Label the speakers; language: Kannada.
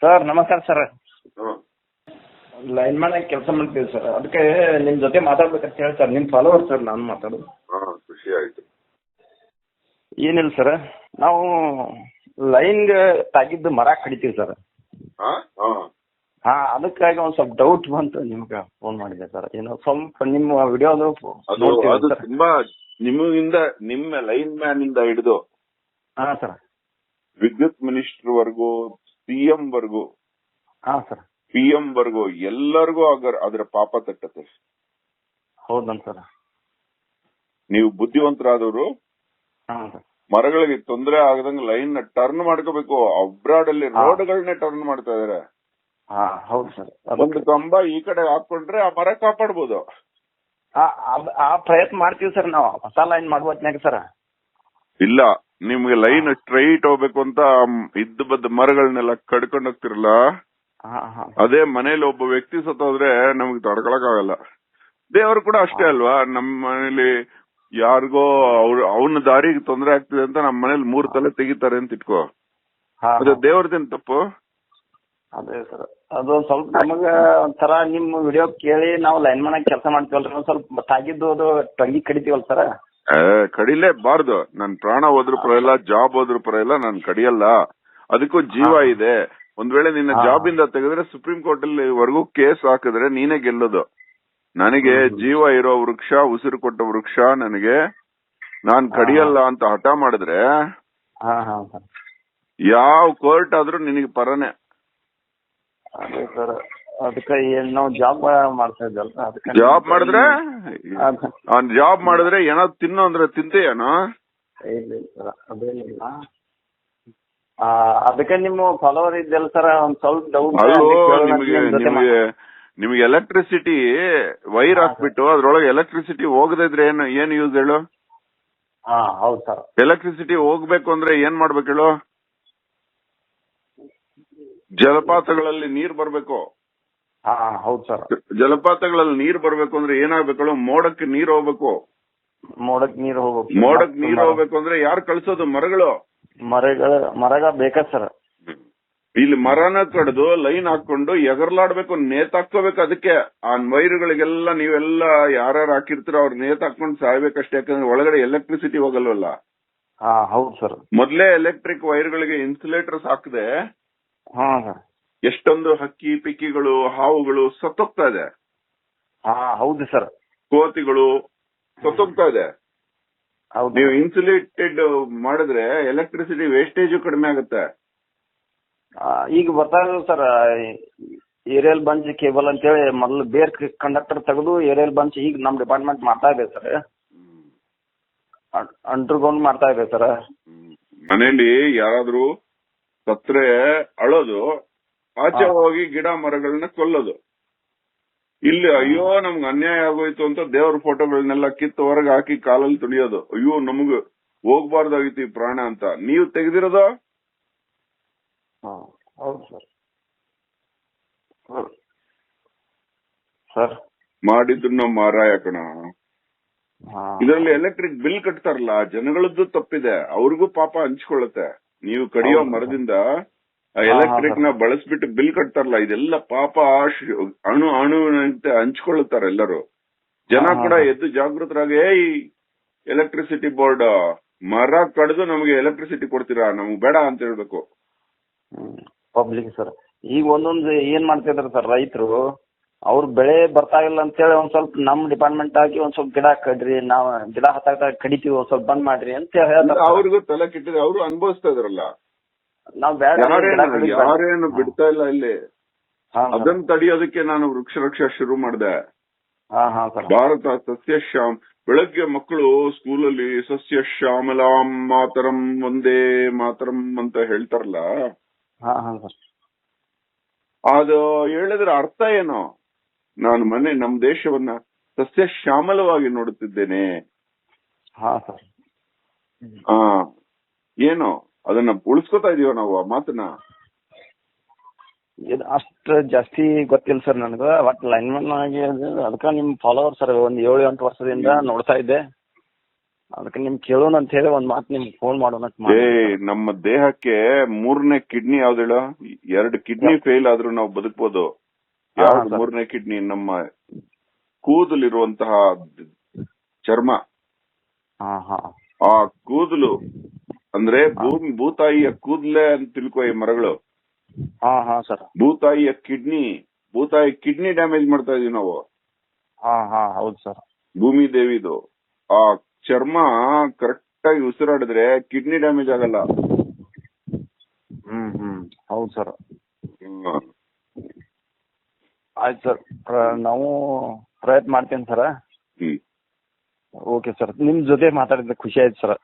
Speaker 1: ಸರ್ ನಮಸ್ಕಾರ ಸರ್.
Speaker 2: ಹ್ಮ್.
Speaker 1: ಲೈನ್ ಮ್ಯಾನ್ ಆಗಿ ಕೆಲಸ ಮಾಡ್ತೀವಿ ಸರ್. ಅದಕ್ಕೆ ನಿಮ್ಮ ಜೊತೆ ಮಾತಾಡ್ಬೇಕಂತ ಹೇಳಿ ಸರ್. ನಿಮ್ಮ ಫಾಲೋವರ್ ಸರ್ ನಾನು ಮಾತಾಡೋದು.
Speaker 2: ಖುಷಿ ಆಯ್ತು.
Speaker 1: ಏನಿಲ್ಲ ಸರ್, ನಾವು ಲೈನ್ಗೆ ತಾಗಿದ್ದು ಮರ ಕಡಿತೀವಿ ಸರ್.
Speaker 2: ಹಾ ಹಾ
Speaker 1: ಹಾಂ, ಅದಕ್ಕಾಗಿ ಒಂದು ಸ್ವಲ್ಪ ಡೌಟ್ ಬಂತು, ನಿಮ್ಗೆ ಫೋನ್ ಮಾಡಿದೆ ಸರ್. ಏನೋ ಸ್ವಲ್ಪ ನಿಮ್ಮ ವಿಡಿಯೋದು
Speaker 2: ಅದು ತುಂಬಾ ನಿಮ್ಮಿಂದ, ನಿಮ್ಮ ಲೈನ್ ಮ್ಯಾನ್ ಇಂದ ಹಿಡಿದು
Speaker 1: ಹಾಂ ಸರ್.
Speaker 2: ವಿದ್ಯುತ್ ಮಿನಿಸ್ಟರ್ ವರ್ಗು, ಸಿಎಂ ವರ್ಗು,
Speaker 1: ಹಾಂ ಸರ್.
Speaker 2: PM ವರ್ಗು ಎಲ್ಲರಿಗೂ ಅದರ ಪಾಪ ತಟ್ಟತ್ತೆ.
Speaker 1: ಹೌದನ್ ಸರ್?
Speaker 2: ನೀವು ಬುದ್ಧಿವಂತರಾದವರು
Speaker 1: ಹಾಂ ಸರ್.
Speaker 2: ಮರಗಳಿಗೆ ತೊಂದರೆ ಆಗದಂಗೆ ಲೈನ್ ನ ಟರ್ನ್ ಮಾಡ್ಕೋಬೇಕು. ಅಬ್ರಾಡ್ ಅಲ್ಲಿ ರೋಡ್ಗಳನ್ನೇ ಟರ್ನ್ ಮಾಡ್ತಾ ಇದಾರೆ.
Speaker 1: ಹಾಂ ಹೌದು ಸರ್.
Speaker 2: ಒಂದು ಕಂಬ ಈ ಕಡೆ ಹಾಕೊಂಡ್ರೆ ಆ ಮರ ಕಾಪಾಡ್ಬೋದು.
Speaker 1: ಆ ಪ್ರಯತ್ನ ಮಾಡ್ತೀವಿ ಸರ್ ನಾವು, ಹೊಸ ಲೈನ್ ಮಾಡುವತ್ನಾಗ ಸರ್.
Speaker 2: ಇಲ್ಲ, ನಿಮ್ಗೆ ಲೈನ್ ಸ್ಟ್ರೈಟ್ ಹೋಗ್ಬೇಕು ಅಂತ ಇದ್ದ ಬದ್ದ ಮರಗಳನ್ನೆಲ್ಲ ಕಡ್ಕೊಂಡು ಹೋಗ್ತಿರಲ್ಲ, ಅದೇ ಮನೇಲಿ ಒಬ್ಬ ವ್ಯಕ್ತಿ ಸತ್ತೋದ್ರೆ ನಮ್ಗೆ ತಡ್ಕೊಳಕ್ ಆಗಲ್ಲ. ದೇವರು ಕೂಡ ಅಷ್ಟೇ ಅಲ್ವಾ, ನಮ್ಮ ಮನೇಲಿ ಯಾರಿಗೋ ಅವನ ದಾರಿಗೆ ತೊಂದರೆ ಆಗ್ತಿದೆ ಅಂತ ನಮ್ಮ ಮನೇಲಿ 3 ತಲೆ ತೆಗಿತಾರೆ ಅಂತ ಇಟ್ಕೋ, ಅದೇ ದೇವ್ರದೇನ್ ತಪ್ಪು?
Speaker 1: ಅದೇ ಸರ್, ಅದು ಸ್ವಲ್ಪ ನಮಗ ಒಂಥರ ನಿಮ್ಮ ವಿಡಿಯೋ ಕೇಳಿ ನಾವು ಲೈನ್ ಮ್ಯಾನ್ ಆಗಿ ಕೆಲಸ ಮಾಡ್ತೀವಲ್ರಿ, ಒಂದ್ ಸ್ವಲ್ಪ ತಾಗಿದ್ದು ಅದು ಟಂಗಿ ಕಡಿತೀವಲ್ಲ ಸರ್.
Speaker 2: ಕಡಿಲೇಬಾರ್ದು. ನನ್ ಪ್ರಾಣ ಹೋದ್ರು ಪರವಾಗಿಲ್ಲ, ಜಾಬ್ ಹೋದ್ರು ಪರವಾಗಿಲ್ಲ, ನಾನ್ ಕಡಿಯಲ್ಲ. ಅದಕ್ಕೂ ಜೀವ ಇದೆ. ಒಂದ್ ವೇಳೆ ನಿನ್ನ ಜಾಬ್ ಇಂದ ತೆಗೆದ್ರೆ ಸುಪ್ರೀಂ ಕೋರ್ಟ್ ಅಲ್ಲಿ ವರ್ಗೂ ಕೇಸ್ ಹಾಕಿದ್ರೆ ನೀನೇ ಗೆಲ್ಲೋದು. ನನಗೆ ಜೀವ ಇರೋ ವೃಕ್ಷ, ಉಸಿರು ಕೊಟ್ಟ ವೃಕ್ಷ ನನಗೆ, ನಾನ್ ಕಡಿಯಲ್ಲ ಅಂತ ಹಠ ಮಾಡಿದ್ರೆ ಯಾವ ಕೋರ್ಟ್ ಆದ್ರೂ ನಿನಗೆ ಪರನೇ.
Speaker 1: ಅದೇ ಸರ್, ಅದಕ್ಕೆ ನಾವು ಜಾಬ್ ಮಾಡ್ತಾ ಇದ್ದಲ್ಲ, ಅದಕ್ಕೆ
Speaker 2: ಜಾಬ್ ಮಾಡಿದ್ರೆ ಜಾಬ್ ಮಾಡಿದ್ರೆ ಏನಾದ್ರು ತಿನ್ನು ಅಂದ್ರೆ ತಿಂತೀಯೇನೋ?
Speaker 1: ಇಲ್ಲ ಸರ್, ಅದೇನಿಲ್ಲ. ಅದಕ್ಕೆ ನಿಮ್ಮ ಫಾಲೋವರ್ ಇದ್ದಲ್ಲ ಸರ್, ಒಂದ್ ಸ್ವಲ್ಪ ಡೌಟ್.
Speaker 2: ನಿಮ್ಗೆ ಎಲೆಕ್ಟ್ರಿಸಿಟಿ ವೈರ್ ಹಾಕ್ಬಿಟ್ಟು ಅದ್ರೊಳಗೆ ಎಲೆಕ್ಟ್ರಿಸಿಟಿ ಹೋಗದೇ ಇದ್ರೆ ಏನ್ ಯೂಸ್ ಹೇಳು?
Speaker 1: ಹೌದು ಸರ್.
Speaker 2: ಎಲೆಕ್ಟ್ರಿಸಿಟಿ ಹೋಗ್ಬೇಕು ಅಂದ್ರೆ ಏನ್ ಮಾಡ್ಬೇಕು ಹೇಳು? ಜಲಪಾತಗಳಲ್ಲಿ ನೀರ್ ಬರ್ಬೇಕು.
Speaker 1: ಹೌದು ಸರ್.
Speaker 2: ಜಲಪಾತಗಳಲ್ಲಿ ನೀರ್ ಬರ್ಬೇಕು ಅಂದ್ರೆ ಏನಾಗ್ಬೇಕು ಹೇಳು? ಮೋಡಕ್ಕೆ ನೀರ್ ಹೋಗ್ಬೇಕು.
Speaker 1: ಮೋಡಕ್ ನೀರ್ ಹೋಗ್ಬೇಕು.
Speaker 2: ಮೋಡಕ್ ನೀರ್ ಹೋಗ್ಬೇಕು ಅಂದ್ರೆ ಯಾರು ಕಳ್ಸೋದು? ಮರಗಳು.
Speaker 1: ಮರಗ ಬೇಕಾ ಸರ್?
Speaker 2: ಇಲ್ಲಿ ಮರನ ಕಡ್ದು ಲೈನ್ ಹಾಕೊಂಡು ಎಗರ್ಲಾಡ್ಬೇಕು, ನೇತಾಕೋಬೇಕು. ಅದಕ್ಕೆ ಆ ವೈರ್ಗಳಿಗೆಲ್ಲ ನೀವೆಲ್ಲ ಯಾರ್ಯಾರು ಹಾಕಿರ್ತೀರೋ ಅವ್ರ ನೇತಾಕೊಂಡು ಸಾಯ್ಬೇಕಷ್ಟೇ. ಯಾಕಂದ್ರೆ ಒಳಗಡೆ ಎಲೆಕ್ಟ್ರಿಸಿಟಿ ಹೋಗಲ್ವಲ್ಲ.
Speaker 1: ಹೌದು ಸರ್.
Speaker 2: ಮೊದ್ಲೇ ಎಲೆಕ್ಟ್ರಿಕ್ ವೈರ್ಗಳಿಗೆ ಇನ್ಸುಲೇಟರ್ಸ್ ಹಾಕದೆ ಎಷ್ಟೊಂದು ಹಕ್ಕಿ ಪಿಕ್ಕಿಗಳು, ಹಾವುಗಳು ಸತ್ತೋಗ್ತಾ ಇದೆ.
Speaker 1: ಹೌದು ಸರ್.
Speaker 2: ಕೋತಿಗಳು ಸತ್ತೋಗ್ತಾ ಇದೆ. ನೀವು ಇನ್ಸುಲೇಟೆಡ್ ಮಾಡಿದ್ರೆ ಎಲೆಕ್ಟ್ರಿಸಿಟಿ ವೇಸ್ಟೇಜ್ ಕಡಿಮೆ ಆಗುತ್ತೆ.
Speaker 1: ಈಗ ಬರ್ತಾ ಇದೆ ಸರ್, ಏರಿಯಲ್ ಬಂಚ್ ಕೇಬಲ್ ಅಂತೇಳಿ ಮೊದಲು ಬೇರ್ ಕಂಡಕ್ಟರ್ ತೆಗೆದು ಏರಿಯಲ್ ಬಂಚ್ ಈಗ ನಮ್ ಡಿಪಾರ್ಟ್ಮೆಂಟ್ ಮಾಡ್ತಾ ಇದೆ ಸರ್. ಅಂಡರ್ಗ್ರೌಂಡ್ ಮಾಡ್ತಾ ಇದೆ ಸರ್.
Speaker 2: ಮನೇಲಿ ಯಾರಾದ್ರೂ ಸತ್ರೆ ಅಳೋದು, ಆಚೆ ಹೋಗಿ ಗಿಡ ಮರಗಳನ್ನ ಕೊಲ್ಲೋದು. ಇಲ್ಲಿ ಅಯ್ಯೋ ನಮ್ಗೆ ಅನ್ಯಾಯ ಆಗೋಯ್ತು ಅಂತ ದೇವ್ರ ಫೋಟೋಗಳನ್ನೆಲ್ಲ ಕಿತ್ತು ಹೊರಗೆ ಹಾಕಿ ಕಾಲಲ್ಲಿ ತುಳಿಯೋದು. ಅಯ್ಯೋ ನಮ್ಗೆ ಹೋಗ್ಬಾರ್ದಾಗಿತ್ತು ಈ ಪ್ರಾಣ ಅಂತ. ನೀವು ತೆಗೆದಿರೋದು?
Speaker 1: ಹೌದು ಸರ್. ಸರ್
Speaker 2: ಮಾಡಿದ್ರು ಮಾರಾಯ ಕಣ. ಇದರಲ್ಲಿ ಎಲೆಕ್ಟ್ರಿಕ್ ಬಿಲ್ ಕಟ್ತಾರಲ್ಲ, ಜನಗಳದ್ದು ತಪ್ಪಿದೆ, ಅವ್ರಿಗೂ ಪಾಪ ಹಂಚ್ಕೊಳ್ಳುತ್ತೆ. ನೀವು ಕಡಿಯೋ ಮರದಿಂದ ಎಲೆಕ್ಟ್ರಿಕ್ ನ ಬಳಸ್ಬಿಟ್ಟು ಬಿಲ್ ಕಟ್ತಾರಲ್ಲ, ಇದೆಲ್ಲ ಪಾಪ ಅಣು ಅಣುವಿನಂತೆ ಹಂಚ್ಕೊಳ್ಳುತ್ತಾರೆ ಎಲ್ಲರೂ. ಜನ ಕೂಡ ಎದ್ದು ಜಾಗೃತರಾಗಿ, ಎಲೆಕ್ಟ್ರಿಸಿಟಿ ಬೋರ್ಡ್ ಮರ ಕಡ್ದು ನಮಗೆ ಎಲೆಕ್ಟ್ರಿಸಿಟಿ ಕೊಡ್ತೀರಾ, ನಮ್ಗೆ ಬೇಡ ಅಂತ ಹೇಳ್ಬೇಕು
Speaker 1: ಪಬ್ಲಿಕ್ ಸರ್. ಈಗ ಒಂದೊಂದು ಏನ್ ಮಾಡ್ತಿದಾರೆ ಸರ್, ರೈತರು ಅವ್ರ ಬೆಳೆ ಬರ್ತಾ ಇಲ್ಲ ಅಂತೇಳಿ ಒಂದ್ ಸ್ವಲ್ಪ ನಮ್ ಡಿಪಾರ್ಟ್ಮೆಂಟ್ ಆಗಿ ಒಂದ್ ಸ್ವಲ್ಪ ಗಿಡ ಕಡ್ರಿ, ನಾವ್ ಗಿಡ ಹತ್ತಾಗ ಕಡಿತೀವಿ, ಒಂದ್ ಸ್ವಲ್ಪ ಬಂದ್ ಮಾಡ್ರಿ ಅಂತ ಹೇಳ್ತಾರೆ.
Speaker 2: ಅವ್ರಿಗೂ ತಲೆ ಕೆಟ್ಟಿದೆ, ಅವರು ಅನುಭವಿಸ್ತಾ ಇದಾರಲ್ಲ.
Speaker 1: ನಾವ್
Speaker 2: ಯಾರೇನು ಬಿಡ್ತಾ ಇಲ್ಲ ಇಲ್ಲಿ. ಅದನ್ನ ತಡೆಯೋದಕ್ಕೆ ನಾನು ವೃಕ್ಷ ರಕ್ಷಾ ಶುರು ಮಾಡಿದೆ. ಭಾರತ ಸಸ್ಯಶ್ಯಾಮ್. ಬೆಳಗ್ಗೆ ಮಕ್ಕಳು ಸ್ಕೂಲಲ್ಲಿ ಸಸ್ಯ ಶ್ಯಾಮಲಾಂ ಮಾತರಂ ಒಂದೇ ಮಾತರಂ ಅಂತ ಹೇಳ್ತಾರಲ್ಲ, ಅದು ಹೇಳಿದ್ರೆ ಅರ್ಥ ಏನು? ನಾನು ನಮ್ ದೇಶವನ್ನ ಸಸ್ಯ ಶ್ಯಾಮಲವಾಗಿ ನೋಡುತ್ತಿದ್ದೇನೆ. ಏನು ಅದನ್ನ ಉಳಿಸ್ಕೊತಾ ಇದೀವ ನಾವು ಆ ಮಾತನ್ನ?
Speaker 1: ಅಷ್ಟು ಜಾಸ್ತಿ ಗೊತ್ತಿಲ್ಲ ಸರ್ ನನಗ. ಒಟ್ ಲೈನ್ ಮ್ಯಾನ್ ಆಗಿ ಅದಕ್ಕೆ ನಿಮ್ ಫಾಲೋವರ್ ಸರ್. ಒಂದ್ 7-8 ವರ್ಷದಿಂದ ನೋಡ್ತಾ ಇದ್ದೆ. ಅದಕ್ಕೆ ನಿಮ್ ಕೇಳೋಣ ಅಂತ ಹೇಳಿ ಒಂದ್ ಮಾತು ನಿಮ್ಗೆ ಫೋನ್ ಮಾಡೋಣ ಅಂತ
Speaker 2: ಏ
Speaker 1: ಮಾಡಿದೆ ಸರ್.
Speaker 2: ನಮ್ಮ ದೇಹಕ್ಕೆ 3ನೇ ಕಿಡ್ನಿ ಯಾವ್ದೇಳ? 2 ಕಿಡ್ನಿ ಫೇಲ್ ಆದ್ರೂ ನಾವು ಬದುಕ್ಬೋದು. ಯಾವ್ದು
Speaker 1: ಸರ್.
Speaker 2: 3ನೇ ಕಿಡ್ನಿ? ನಮ್ಮ ಕೂದಲಿರುವಂತಹ ಚರ್ಮ.
Speaker 1: ಹಾ ಹಾ
Speaker 2: ಆ ಕೂದಲು ಅಂದ್ರೆ ಭೂತಾಯಿಯ ಕೂದಲೇ ಅಂತ ತಿಳ್ಕೊ ಈ ಮರಗಳು.
Speaker 1: ಹಾ ಹಾ ಸರ್.
Speaker 2: ಭೂತಾಯಿ ಕಿಡ್ನಿ ಡ್ಯಾಮೇಜ್ ಮಾಡ್ತಾ ಇದೀವಿ ನಾವು.
Speaker 1: ಹಾ ಹಾ ಹೌದು ಸರ್.
Speaker 2: ಭೂಮಿ ದೇವಿದು ಆ ಚರ್ಮ ಕರೆಕ್ಟ್ ಆಗಿ ಉಸಿರಾಡಿದ್ರೆ ಕಿಡ್ನಿ ಡ್ಯಾಮೇಜ್ ಆಗಲ್ಲ.
Speaker 1: ಹೌದು ಸರ್. ಆಯ್ತು ಸರ್, ನಾವು ಪ್ರಯತ್ನ ಮಾಡ್ತೇನೆ ಸರ್. ಓಕೆ ಸರ್, ನಿಮ್ ಜೊತೆ ಮಾತಾಡಿದ್ರೆ ಖುಷಿ ಆಯ್ತು ಸರ್.